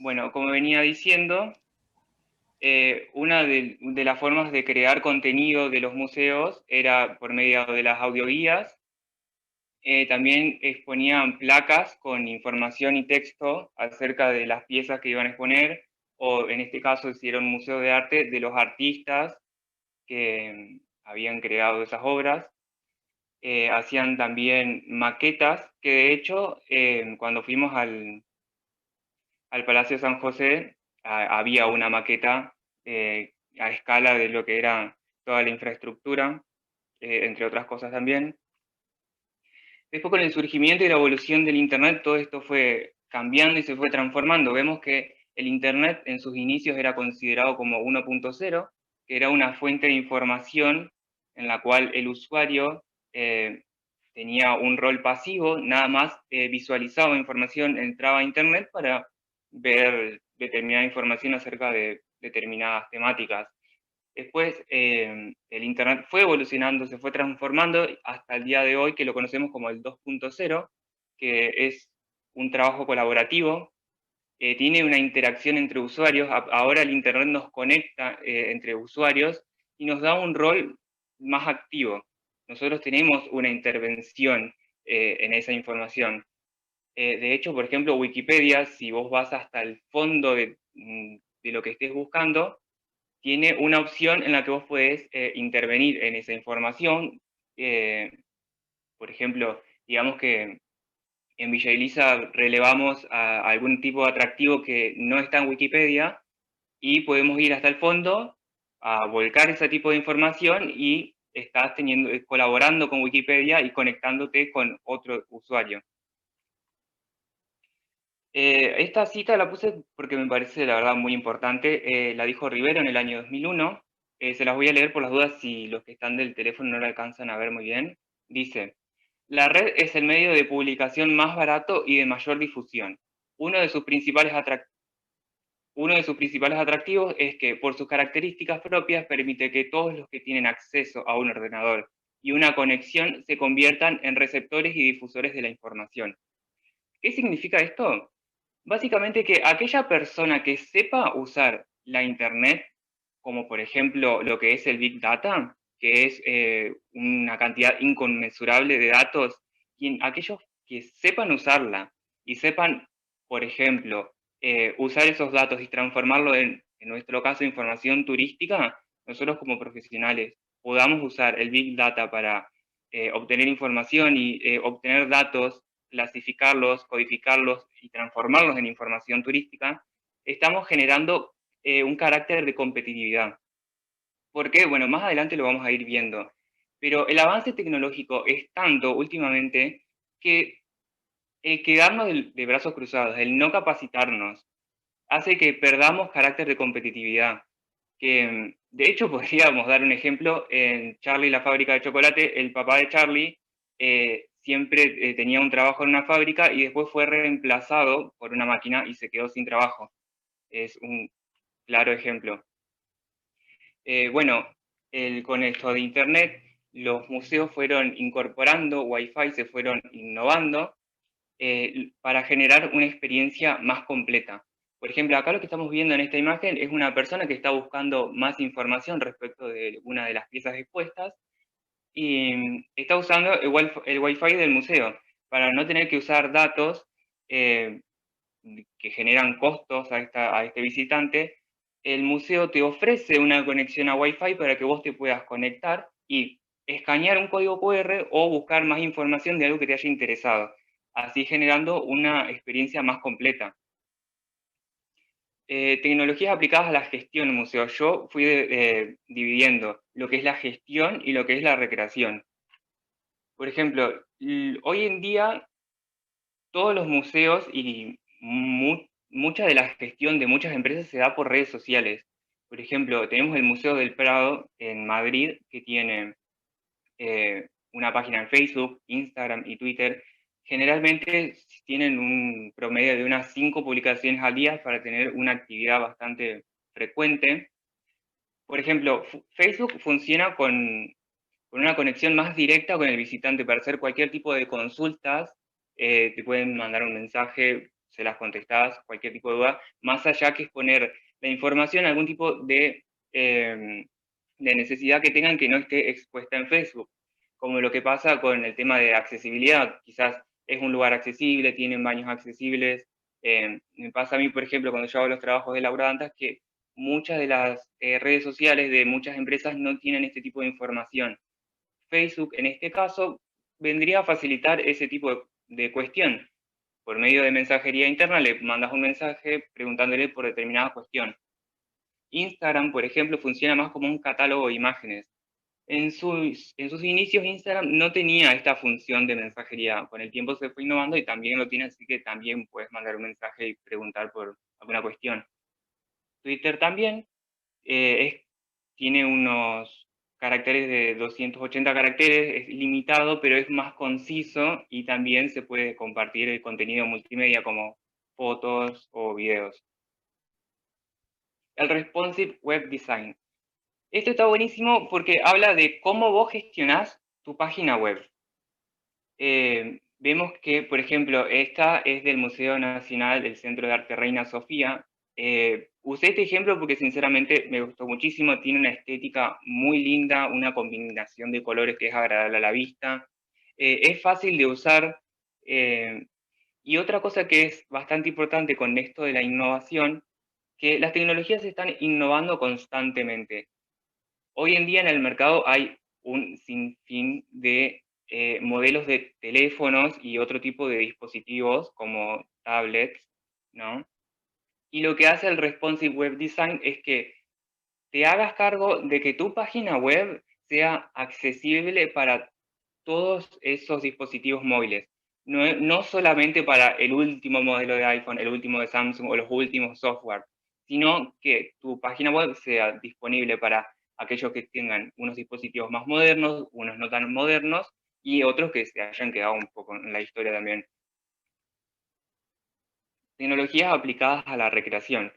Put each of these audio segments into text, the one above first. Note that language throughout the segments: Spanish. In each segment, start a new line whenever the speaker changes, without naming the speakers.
Bueno, como venía diciendo, una de las formas de crear contenido de los museos era por medio de las audioguías. También exponían placas con información y texto acerca de las piezas que iban a exponer, o en este caso, si era un museo de arte, de los artistas que habían creado esas obras. Hacían también maquetas, que de hecho, cuando fuimos al Palacio San José, había una maqueta a escala de lo que era toda la infraestructura, entre otras cosas también. Después, con el surgimiento y la evolución del Internet, todo esto fue cambiando y se fue transformando. Vemos que el Internet en sus inicios era considerado como 1.0, que era una fuente de información en la cual el usuario tenía un rol pasivo, nada más visualizaba información, entraba a Internet para ver determinada información acerca de determinadas temáticas. Después, el Internet fue evolucionando, se fue transformando hasta el día de hoy, que lo conocemos como el 2.0, que es un trabajo colaborativo, tiene una interacción entre usuarios. Ahora el Internet nos conecta entre usuarios y nos da un rol más activo. Nosotros tenemos una intervención en esa información. De hecho, por ejemplo, Wikipedia, si vos vas hasta el fondo de lo que estés buscando, tiene una opción en la que vos podés intervenir en esa información. Eh, por ejemplo, digamos que en Villa Elisa relevamos a algún tipo de atractivo que no está en Wikipedia y podemos ir hasta el fondo a volcar ese tipo de información y estás colaborando con Wikipedia y conectándote con otro usuario. Esta cita la puse porque me parece, la verdad, muy importante. La dijo Rivero en el año 2001. Se las voy a leer por las dudas si los que están del teléfono no la alcanzan a ver muy bien. Dice: la red es el medio de publicación más barato y de mayor difusión. Uno de sus principales atractivos es que, por sus características propias, permite que todos los que tienen acceso a un ordenador y una conexión se conviertan en receptores y difusores de la información. ¿Qué significa esto? Básicamente que aquella persona que sepa usar la Internet, como por ejemplo lo que es el Big Data, que es una cantidad inconmensurable de datos, aquellos que sepan usarla y sepan, por ejemplo, usar esos datos y transformarlo en nuestro caso, información turística, nosotros como profesionales podamos usar el Big Data para obtener información y obtener datos, clasificarlos, codificarlos y transformarlos en información turística, estamos generando un carácter de competitividad. ¿Por qué? Bueno, más adelante lo vamos a ir viendo. Pero el avance tecnológico es tanto últimamente que el quedarnos de brazos cruzados, el no capacitarnos, hace que perdamos carácter de competitividad. Que, de hecho, podríamos dar un ejemplo. En Charlie la fábrica de chocolate, el papá de Charlie siempre tenía un trabajo en una fábrica y después fue reemplazado por una máquina y se quedó sin trabajo. Es un claro ejemplo. Bueno, con esto de Internet, los museos fueron incorporando Wi-Fi, se fueron innovando para generar una experiencia más completa. Por ejemplo, acá lo que estamos viendo en esta imagen es una persona que está buscando más información respecto de una de las piezas expuestas y está usando el Wi-Fi del museo para no tener que usar datos eh, que generan costos a este visitante. El museo te ofrece una conexión a Wi-Fi para que vos te puedas conectar y escanear un código QR o buscar más información de algo que te haya interesado, así generando una experiencia más completa. Tecnologías aplicadas a la gestión en museo. Yo fui dividiendo lo que es la gestión y lo que es la recreación. Por ejemplo, hoy en día todos los museos y mucha de la gestión de muchas empresas se da por redes sociales. Por ejemplo, tenemos el Museo del Prado en Madrid, que tiene una página en Facebook, Instagram y Twitter. Generalmente tienen un promedio de unas 5 publicaciones al día para tener una actividad bastante frecuente. Por ejemplo, Facebook funciona con una conexión más directa con el visitante para hacer cualquier tipo de consultas. Te pueden mandar un mensaje se las contestás, cualquier tipo de duda, más allá que exponer la información a algún tipo de necesidad que tengan que no esté expuesta en Facebook, como lo que pasa con el tema de accesibilidad. Quizás es un lugar accesible, tienen baños accesibles. Me pasa a mí, por ejemplo, cuando yo hago los trabajos de laburantas, que muchas de las redes sociales de muchas empresas no tienen este tipo de información. Facebook, en este caso, vendría a facilitar ese tipo de cuestión. Por medio de mensajería interna le mandas un mensaje preguntándole por determinada cuestión. Instagram, por ejemplo, funciona más como un catálogo de imágenes. En sus inicios Instagram no tenía esta función de mensajería. Con el tiempo se fue innovando y también lo tiene, así que también puedes mandar un mensaje y preguntar por alguna cuestión. Twitter también tiene unos caracteres de 280 caracteres, es limitado, pero es más conciso y también se puede compartir el contenido multimedia como fotos o videos. El Responsive Web Design. Esto está buenísimo porque habla de cómo vos gestionás tu página web. Vemos que, por ejemplo, esta es del Museo Nacional del Centro de Arte Reina Sofía. Usé este ejemplo porque sinceramente me gustó muchísimo, tiene una estética muy linda, una combinación de colores que es agradable a la vista, es fácil de usar, y otra cosa que es bastante importante con esto de la innovación, que las tecnologías se están innovando constantemente. Hoy en día en el mercado hay un sinfín de modelos de teléfonos y otro tipo de dispositivos como tablets, ¿no? Y lo que hace el Responsive Web Design es que te hagas cargo de que tu página web sea accesible para todos esos dispositivos móviles. No solamente para el último modelo de iPhone, el último de Samsung o los últimos software, sino que tu página web sea disponible para aquellos que tengan unos dispositivos más modernos, unos no tan modernos y otros que se hayan quedado un poco en la historia también. Tecnologías aplicadas a la recreación.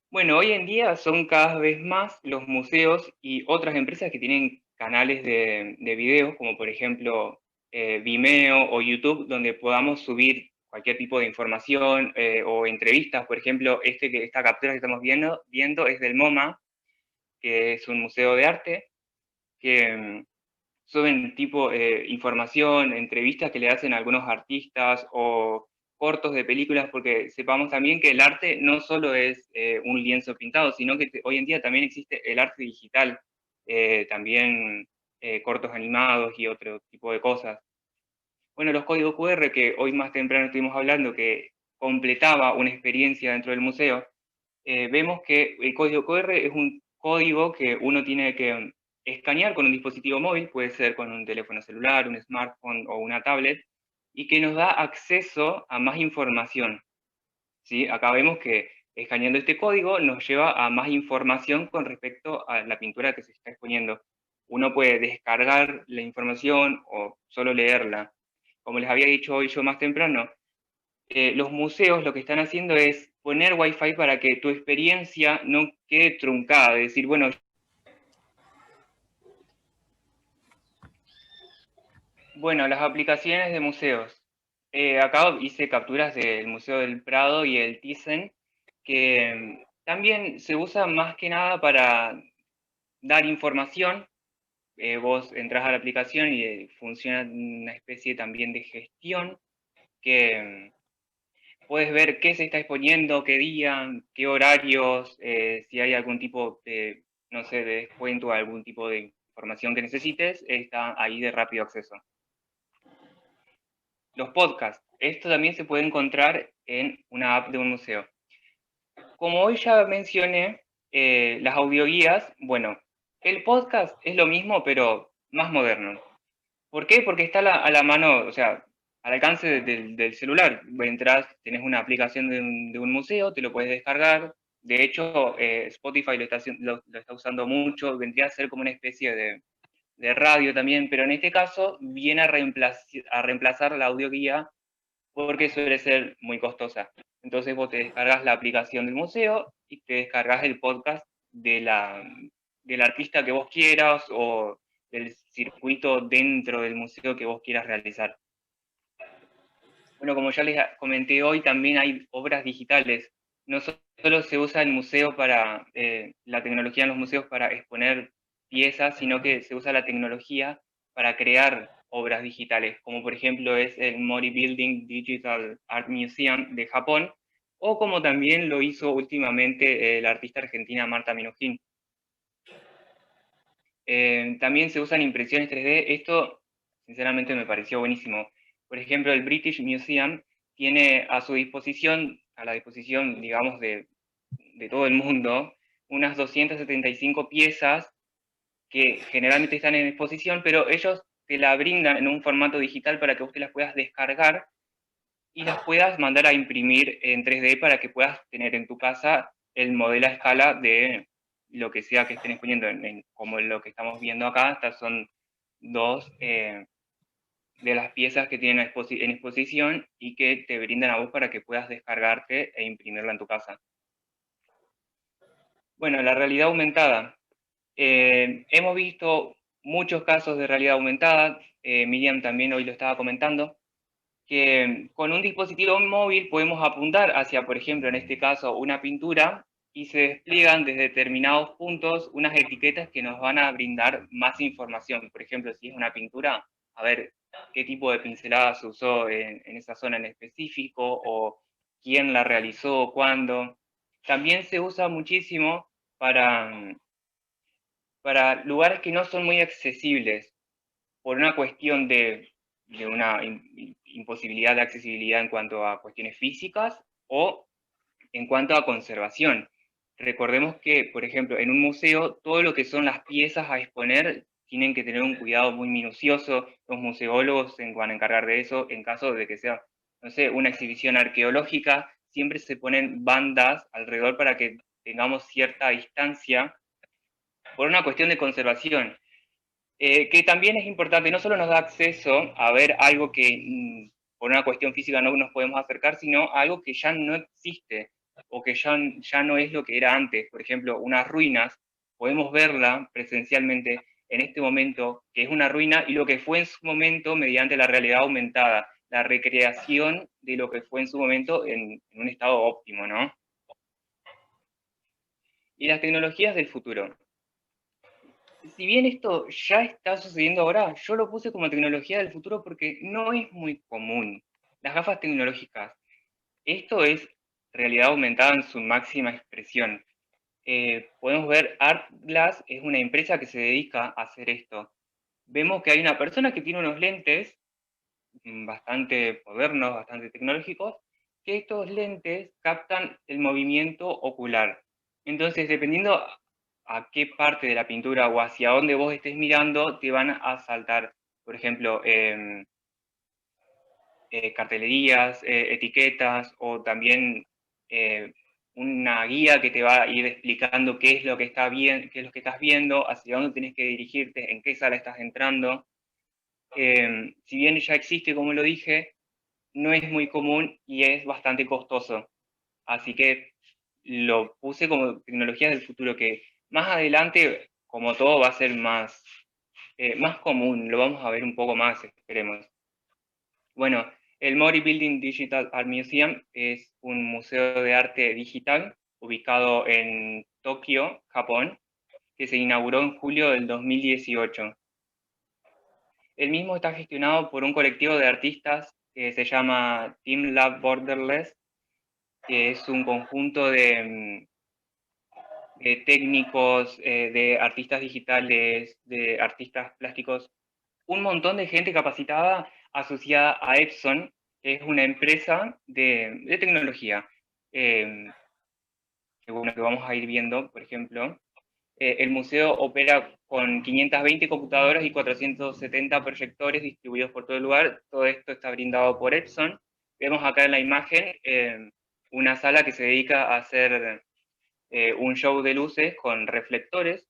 Bueno, hoy en día son cada vez más los museos y otras empresas que tienen canales de videos, como por ejemplo Vimeo o YouTube, donde podamos subir cualquier tipo de información o entrevistas. Por ejemplo, esta captura que estamos viendo es del MoMA, que es un museo de arte, que suben tipo información, entrevistas que le hacen a algunos artistas o cortos de películas, porque sepamos también que el arte no solo es un lienzo pintado, sino que hoy en día también existe el arte digital, también cortos animados y otro tipo de cosas. Bueno, los códigos QR que hoy más temprano estuvimos hablando, que completaba una experiencia dentro del museo, vemos que el código QR es un código que uno tiene que escanear con un dispositivo móvil, puede ser con un teléfono celular, un smartphone o una tablet, y que nos da acceso a más información, ¿sí? Acá vemos que escaneando este código nos lleva a más información con respecto a la pintura que se está exponiendo. Uno puede descargar la información o solo leerla. Como les había dicho hoy yo más temprano, los museos lo que están haciendo es poner Wi-Fi para que tu experiencia no quede truncada, es decir, bueno, las aplicaciones de museos. Acá hice capturas del Museo del Prado y el Thyssen, que también se usa más que nada para dar información. Vos entras a la aplicación y funciona una especie también de gestión que puedes ver qué se está exponiendo, qué día, qué horarios, si hay algún tipo de, no sé, de descuento o algún tipo de información que necesites, está ahí de rápido acceso. Los podcasts. Esto también se puede encontrar en una app de un museo. Como hoy ya mencioné, las audioguías, bueno, el podcast es lo mismo, pero más moderno. ¿Por qué? Porque está a la mano, o sea, al alcance del celular. Entras, tenés una aplicación de un museo, te lo puedes descargar. De hecho, Spotify lo está usando mucho, vendría a ser como una especie de radio también, pero en este caso viene a reemplazar la audioguía porque suele ser muy costosa. Entonces vos te descargas la aplicación del museo y te descargas el podcast del artista que vos quieras o del circuito dentro del museo que vos quieras realizar. Bueno, como ya les comenté hoy, también hay obras digitales. No solo se usa el museo para, la tecnología en los museos para exponer piezas, sino que se usa la tecnología para crear obras digitales, como por ejemplo es el Mori Building Digital Art Museum de Japón, o como también lo hizo últimamente la artista argentina Marta Minujín. También se usan impresiones 3D. Esto, sinceramente, me pareció buenísimo. Por ejemplo, el British Museum tiene a su disposición, a la disposición, digamos, de todo el mundo, unas 275 piezas que generalmente están en exposición, pero ellos te la brindan en un formato digital para que usted las puedas descargar y las puedas mandar a imprimir en 3D para que puedas tener en tu casa el modelo a escala de lo que sea que estén exponiendo, como lo que estamos viendo acá. Estas son dos de las piezas que tienen en exposición y que te brindan a vos para que puedas descargarte e imprimirla en tu casa. Bueno, la realidad aumentada. Hemos visto muchos casos de realidad aumentada, Miriam también hoy lo estaba comentando, que con un dispositivo móvil podemos apuntar hacia, por ejemplo, en este caso, una pintura y se despliegan desde determinados puntos unas etiquetas que nos van a brindar más información. Por ejemplo, si es una pintura, a ver qué tipo de pincelada se usó en esa zona en específico o quién la realizó, cuándo. También se usa muchísimo para lugares que no son muy accesibles por una cuestión de una imposibilidad de accesibilidad en cuanto a cuestiones físicas o en cuanto a conservación. Recordemos que, por ejemplo, en un museo, todo lo que son las piezas a exponer tienen que tener un cuidado muy minucioso. Los museólogos se van a encargar de eso en caso de que sea, no sé, una exhibición arqueológica. Siempre se ponen bandas alrededor para que tengamos cierta distancia por una cuestión de conservación. Que también es importante, no solo nos da acceso a ver algo que por una cuestión física no nos podemos acercar, sino algo que ya no existe o que ya no es lo que era antes. Por ejemplo, unas ruinas, podemos verla presencialmente en este momento, que es una ruina, y lo que fue en su momento mediante la realidad aumentada, la recreación de lo que fue en su momento en un estado óptimo, ¿no? Y las tecnologías del futuro. Si bien esto ya está sucediendo ahora, yo lo puse como tecnología del futuro porque no es muy común. Las gafas tecnológicas. Esto es realidad aumentada en su máxima expresión. Podemos ver Art Glass es una empresa que se dedica a hacer esto. Vemos que hay una persona que tiene unos lentes bastante modernos, bastante tecnológicos, que estos lentes captan el movimiento ocular. Entonces, dependiendo a qué parte de la pintura o hacia dónde vos estés mirando, te van a saltar, por ejemplo, cartelerías, etiquetas o también una guía que te va a ir explicando qué es lo que qué es lo que estás viendo, hacia dónde tienes que dirigirte, en qué sala estás entrando. Si bien ya existe, como lo dije, no es muy común y es bastante costoso. Así que lo puse como tecnologías del futuro, que más adelante, como todo, va a ser más común, lo vamos a ver un poco más, esperemos. Bueno, el Mori Building Digital Art Museum es un museo de arte digital ubicado en Tokio, Japón, que se inauguró en julio del 2018. El mismo está gestionado por un colectivo de artistas que se llama Team Lab Borderless, que es un conjunto de técnicos, de artistas digitales, de artistas plásticos, un montón de gente capacitada asociada a Epson, que es una empresa de tecnología. Que bueno, que vamos a ir viendo, por ejemplo. El museo opera con 520 computadoras y 470 proyectores distribuidos por todo el lugar. Todo esto está brindado por Epson. Vemos acá en la imagen una sala que se dedica a hacer un show de luces con reflectores.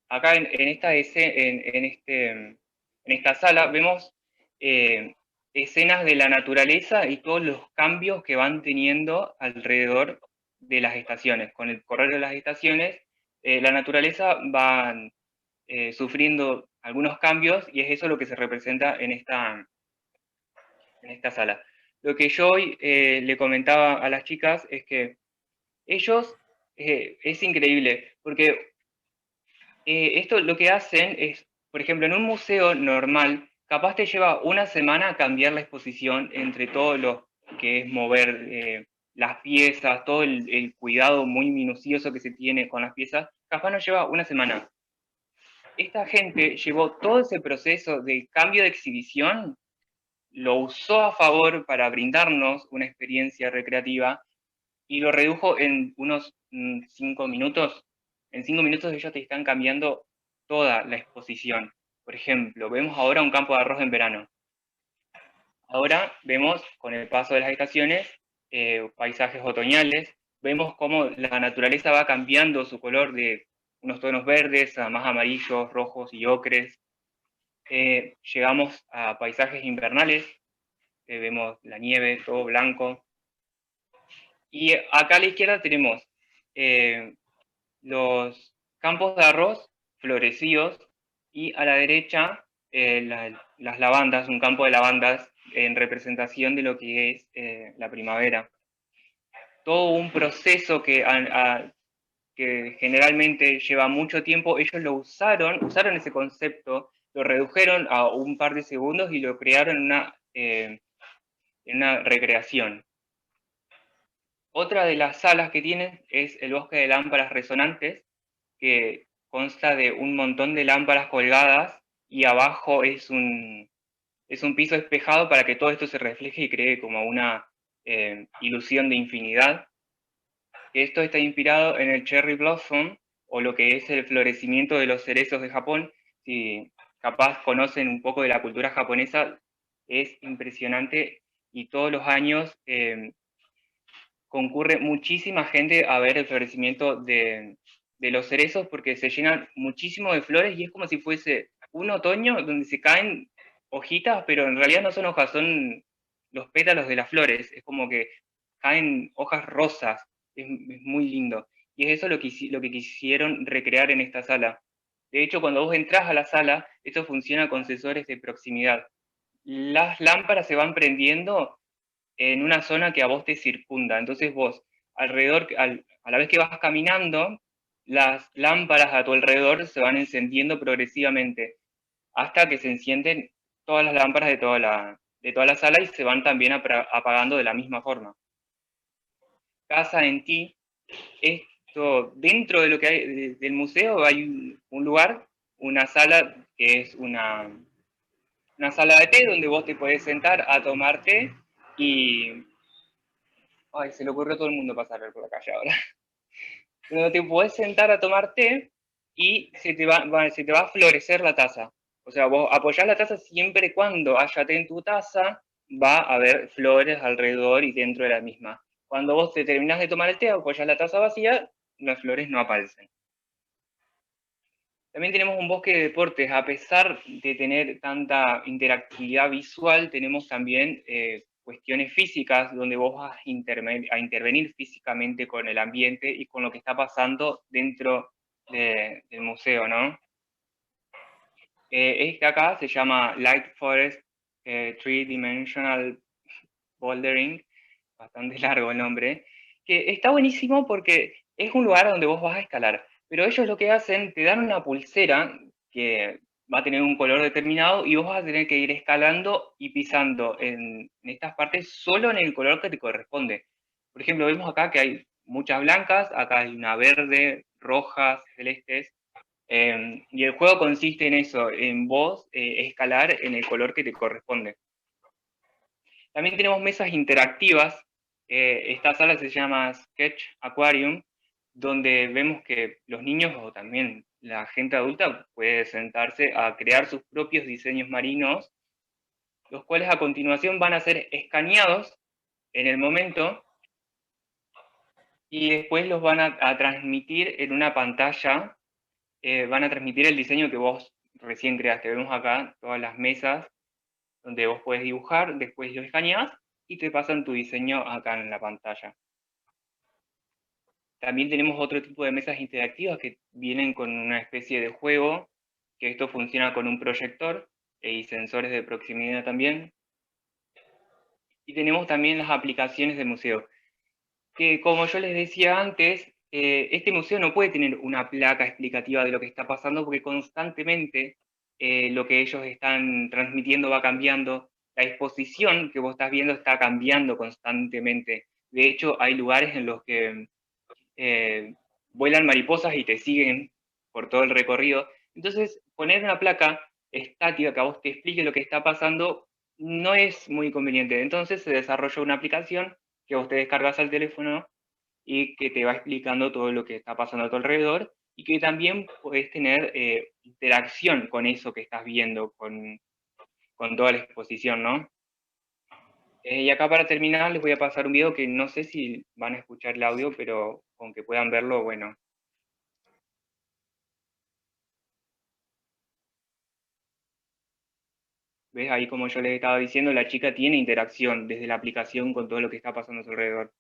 Acá en esta sala vemos escenas de la naturaleza y todos los cambios que van teniendo alrededor de las estaciones. Con el correr de las estaciones, la naturaleza va sufriendo algunos cambios y es eso lo que se representa en esta sala. Lo que yo hoy le comentaba a las chicas es que ellos, es increíble, porque esto lo que hacen es, por ejemplo, en un museo normal, capaz te lleva una semana cambiar la exposición entre todo lo que es mover las piezas, todo el cuidado muy minucioso que se tiene con las piezas, capaz nos lleva una semana. Esta gente llevó todo ese proceso de cambio de exhibición, lo usó a favor para brindarnos una experiencia recreativa y lo redujo en unos 5 minutos. En 5 minutos ellos te están cambiando toda la exposición. Por ejemplo, vemos ahora un campo de arroz en verano. Ahora vemos, con el paso de las estaciones, paisajes otoñales. Vemos cómo la naturaleza va cambiando su color de unos tonos verdes a más amarillos, rojos y ocres. Llegamos a paisajes invernales. Vemos la nieve, todo blanco. Y acá a la izquierda tenemos los campos de arroz florecidos y a la derecha las lavandas, un campo de lavandas en representación de lo que es la primavera. Todo un proceso que generalmente lleva mucho tiempo, ellos lo usaron ese concepto, lo redujeron a un par de segundos y lo crearon en una recreación. Otra de las salas que tienen es el bosque de lámparas resonantes, que consta de un montón de lámparas colgadas y abajo es un piso espejado para que todo esto se refleje y cree como una ilusión de infinidad. Esto está inspirado en el cherry blossom, o lo que es el florecimiento de los cerezos de Japón. Si capaz conocen un poco de la cultura japonesa, es impresionante y todos los años concurre muchísima gente a ver el florecimiento de los cerezos porque se llenan muchísimo de flores y es como si fuese un otoño donde se caen hojitas, pero en realidad no son hojas, son los pétalos de las flores. Es como que caen hojas rosas. Es muy lindo. Y es eso lo que quisieron recrear en esta sala. De hecho, cuando vos entras a la sala, esto funciona con sensores de proximidad. Las lámparas se van prendiendo en una zona que a vos te circunda. Entonces vos, alrededor, a la vez que vas caminando, las lámparas a tu alrededor se van encendiendo progresivamente hasta que se encienden todas las lámparas de toda la sala y se van también apagando de la misma forma. Casa en ti, esto, dentro de lo que hay del museo hay un lugar, una sala que es una sala de té donde vos te podés sentar a tomar té y ay, se le ocurrió a todo el mundo pasar por la calle ahora. Pero te podés sentar a tomar té y se te va a florecer la taza. O sea, vos apoyás la taza siempre y cuando haya té en tu taza, va a haber flores alrededor y dentro de la misma. Cuando vos te terminás de tomar el té, apoyás la taza vacía, las flores no aparecen. También tenemos un bosque de deportes. A pesar de tener tanta interactividad visual, tenemos también cuestiones físicas donde vos vas a intervenir físicamente con el ambiente y con lo que está pasando dentro del museo, ¿no? Este acá se llama Light Forest Three Dimensional Bouldering, bastante largo el nombre, que está buenísimo porque es un lugar donde vos vas a escalar, pero ellos lo que hacen, te dan una pulsera que va a tener un color determinado y vos vas a tener que ir escalando y pisando en estas partes solo en el color que te corresponde. Por ejemplo, vemos acá que hay muchas blancas, acá hay una verde, rojas, celestes, y el juego consiste en eso, en vos escalar en el color que te corresponde. También tenemos mesas interactivas. Esta sala se llama Sketch Aquarium, donde vemos que los niños o también la gente adulta puede sentarse a crear sus propios diseños marinos, los cuales a continuación van a ser escaneados en el momento y después los van a transmitir en una pantalla, van a transmitir el diseño que vos recién creaste. Vemos acá todas las mesas donde vos puedes dibujar, después lo escaneás y te pasan tu diseño acá en la pantalla. También tenemos otro tipo de mesas interactivas que vienen con una especie de juego, que esto funciona con un proyector y sensores de proximidad también. Y tenemos también las aplicaciones del museo, que como yo les decía antes, este museo no puede tener una placa explicativa de lo que está pasando porque constantemente lo que ellos están transmitiendo va cambiando. La exposición que vos estás viendo está cambiando constantemente. De hecho, hay lugares en los que eh, vuelan mariposas y te siguen por todo el recorrido. Entonces, poner una placa estática que a vos te explique lo que está pasando no es muy conveniente. Entonces se desarrolló una aplicación que vos te descargas al teléfono y que te va explicando todo lo que está pasando a tu alrededor y que también puedes tener interacción con eso que estás viendo, con toda la exposición, ¿no? Y acá para terminar les voy a pasar un video que no sé si van a escuchar el audio, pero con que puedan verlo, bueno. ¿Ves? Ahí como yo les estaba diciendo, la chica tiene interacción desde la aplicación con todo lo que está pasando a su alrededor.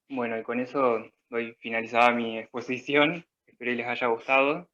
Bueno, y con eso doy finalizada mi exposición. Espero que les haya gustado.